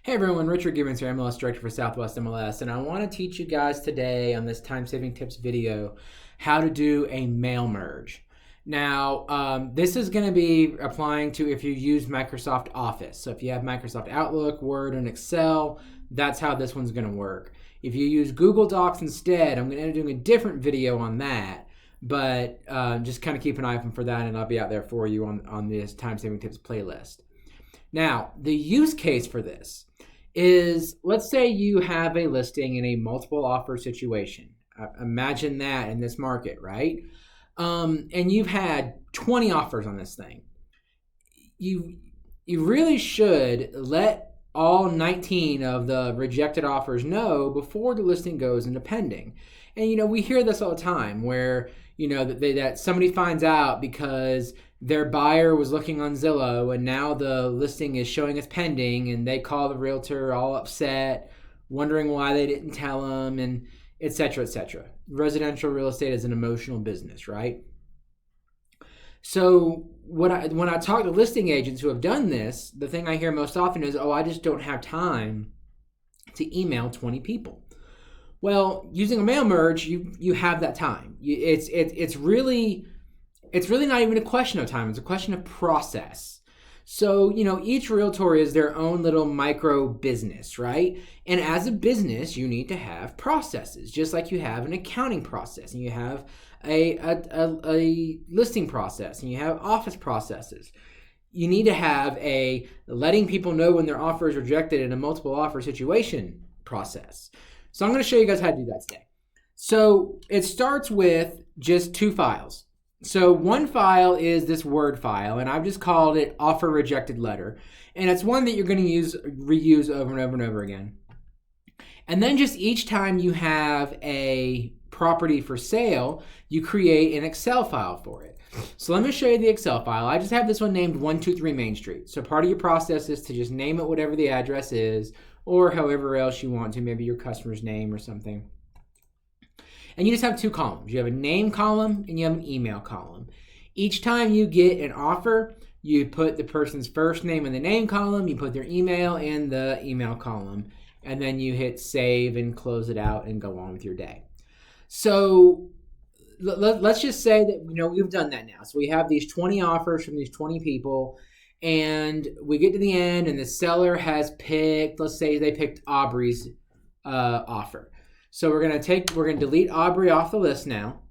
Hey everyone, Richard Gibbons here, MLS Director for SWMLS, and I want to teach you guys today on this time-saving tips video how to do a mail merge. Now, this is going to be applying to if you use Microsoft Office. So if you have Microsoft Outlook, Word, and Excel, that's how this one's going to work. If you use Google Docs instead, I'm going to end up doing a different video on that, but just kind of keep an eye open for that, and I'll be out there for you on this time-saving tips playlist. Now, the use case for this is, let's say you have a listing in a multiple offer situation. Imagine that in this market, right? And you've had 20 offers on this thing. You really should let all 19 of the rejected offers know before the listing goes into pending. And we hear this all the time where that somebody finds out because their buyer was looking on Zillow and now the listing is showing as pending, and they call the realtor all upset, wondering why they didn't tell them, and et cetera, et cetera. Residential real estate is an emotional business, right? So when I talk to listing agents who have done this, the thing I hear most often is, I just don't have time to email 20 people. Well, using a mail merge, you have that time. It's really not even a question of time. It's a question of process. So, each realtor is their own little micro business, right? And as a business, you need to have processes, just like you have an accounting process, and you have a listing process, and you have office processes. You need to have a letting people know when their offer is rejected in a multiple offer situation process. So I'm going to show you guys how to do that today. So it starts with just two files. So one file is this Word file, and I've just called it offer rejected letter. And it's one that you're going to reuse over and over and over again. And then just each time you have a property for sale, you create an Excel file for it. So let me show you the Excel file. I just have this one named 123 Main Street. So part of your process is to just name it whatever the address is, or however else you want to, maybe your customer's name or something. And you just have two columns. You have a name column and you have an email column. Each time you get an offer, you put the person's first name in the name column, you put their email in the email column, and then you hit save and close it out and go on with your day. So let's just say that we've done that now. So we have these 20 offers from these 20 people, and we get to the end and the seller has picked, let's say they picked Aubrey's offer. So we're going to delete Aubrey off the list now,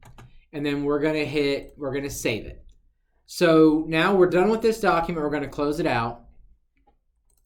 and then we're going to save it. So now we're done with this document. We're going to close it out,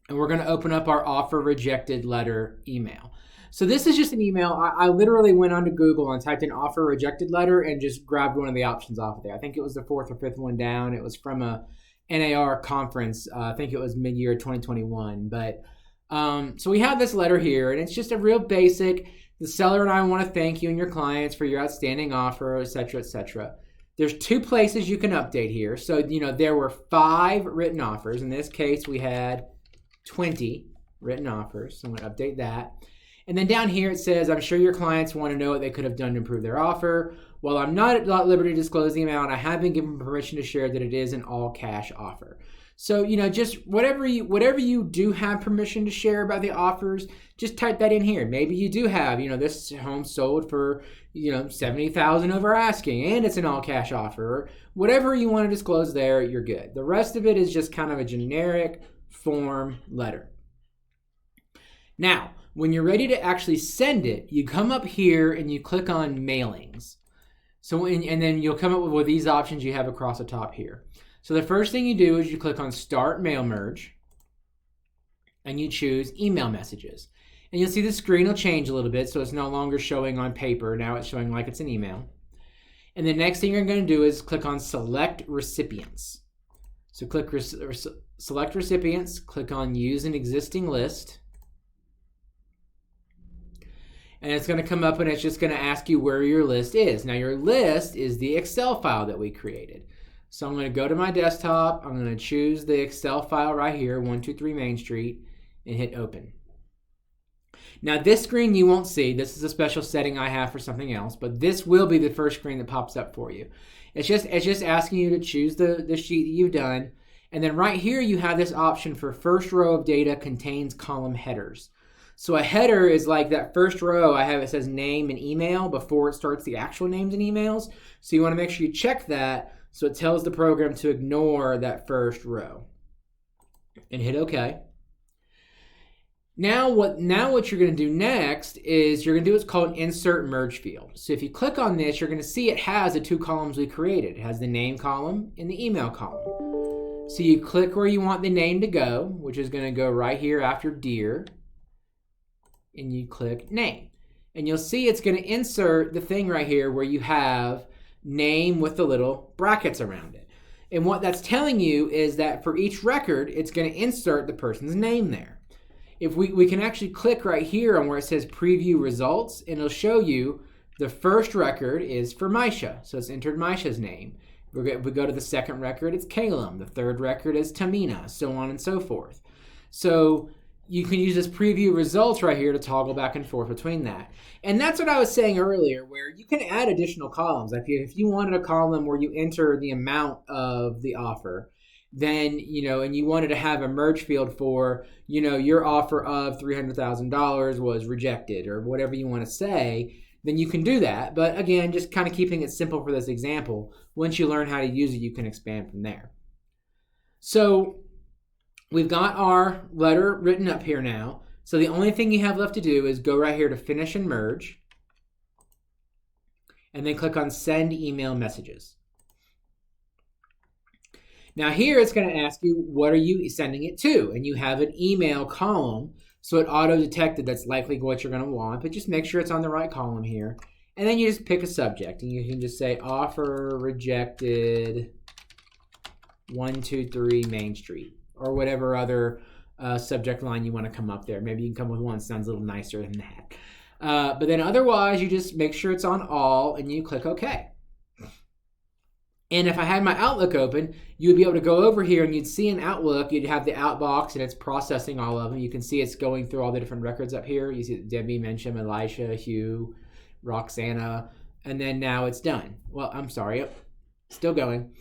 and we're going to open up our offer rejected letter email. So this is just an email. I literally went onto Google and typed in offer rejected letter and just grabbed one of the options off of there. I think it was the fourth or fifth one down. It was from a NAR conference. I think it was mid-year 2021. But so we have this letter here, and it's just a real basic. The seller and I want to thank you and your clients for your outstanding offer, et cetera, et cetera. There's two places you can update here. So, there were 5 written offers. In this case, we had 20 written offers. So I'm going to update that. And then down here it says, I'm sure your clients want to know what they could have done to improve their offer. While I'm not at liberty to disclose the amount, I have been given permission to share that it is an all-cash offer. So, just whatever you do have permission to share about the offers, just type that in here. Maybe you do have, this home sold for, $70,000 over asking, and it's an all-cash offer. Or whatever you want to disclose there, you're good. The rest of it is just kind of a generic form letter. Now, when you're ready to actually send it, you come up here and you click on mailings. So, and then you'll come up with these options you have across the top here. So the first thing you do is you click on Start Mail Merge, and you choose Email Messages. And you'll see the screen will change a little bit, so it's no longer showing on paper. Now it's showing like it's an email. And the next thing you're going to do is click on Select Recipients. So click Select Recipients, click on Use an Existing List. And it's going to come up and it's just going to ask you where your list is. Now your list is the Excel file that we created. So I'm going to go to my desktop. I'm going to choose the Excel file right here, 123 Main Street, and hit open. Now this screen you won't see. This is a special setting I have for something else, but this will be the first screen that pops up for you. It's just asking you to choose the sheet that you've done, And then right here, you have this option for first row of data contains column headers. So a header is like that first row I have, it says name and email before it starts the actual names and emails. So you want to make sure you check that so it tells the program to ignore that first row. And hit OK. Now what you're going to do next is you're going to do what's called an insert merge field. So if you click on this, you're going to see it has the two columns we created. It has the name column and the email column. So you click where you want the name to go, which is going to go right here after dear. And you click name. And you'll see it's going to insert the thing right here where you have name with the little brackets around it. And what that's telling you is that for each record, it's going to insert the person's name there. If we can actually click right here on where it says preview results, and it'll show you the first record is for Misha. So it's entered Misha's name. If we go to the second record, it's Calum. The third record is Tamina, so on and so forth. So you can use this preview results right here to toggle back and forth between that. And that's what I was saying earlier, where you can add additional columns. If you wanted a column where you enter the amount of the offer, then, and you wanted to have a merge field for, your offer of $300,000 was rejected or whatever you want to say, then you can do that. But again, just kind of keeping it simple for this example. Once you learn how to use it, you can expand from there. So we've got our letter written up here now. So the only thing you have left to do is go right here to finish and merge, and then click on send email messages. Now here it's going to ask you, what are you sending it to? And you have an email column, so it auto-detected that's likely what you're going to want, but just make sure it's on the right column here. And then you just pick a subject, and you can just say offer rejected 123 Main Street, or whatever other subject line you want to come up there. Maybe you can come with one that sounds a little nicer than that. But then otherwise, you just make sure it's on all, and you click OK. And if I had my Outlook open, you would be able to go over here and you'd see in Outlook, you'd have the outbox and it's processing all of them. You can see it's going through all the different records up here. You see Debbie, Mencham, Elisha, Hugh, Roxana, and then now it's done. Well, I'm sorry, still going.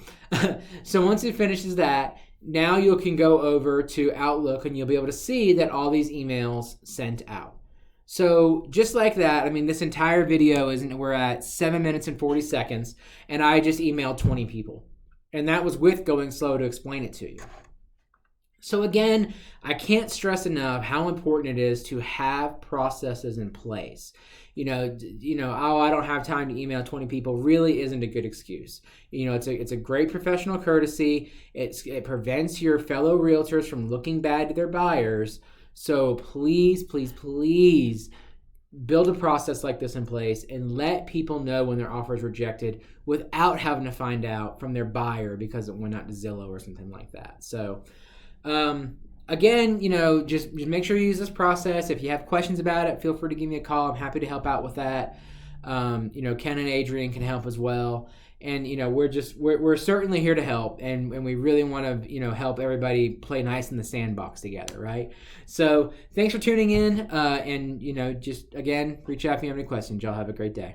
So once it finishes that, now you can go over to Outlook and you'll be able to see that all these emails sent out. So just like that, I mean, this entire video we're at 7 minutes and 40 seconds, and I just emailed 20 people. And that was with going slow to explain it to you. So again, I can't stress enough how important it is to have processes in place. Oh, I don't have time to email 20 people really isn't a good excuse. It's a great professional courtesy. It prevents your fellow realtors from looking bad to their buyers. So please, please, please build a process like this in place and let people know when their offer is rejected without having to find out from their buyer because it went out to Zillow or something like that. So again, just make sure you use this process. If you have questions about it, feel free to give me a call. I'm happy to help out with that. Ken and Adrian can help as well. And, we're certainly here to help, and we really want to, help everybody play nice in the sandbox together, right? So thanks for tuning in, and, just, again, reach out if you have any questions. Y'all have a great day.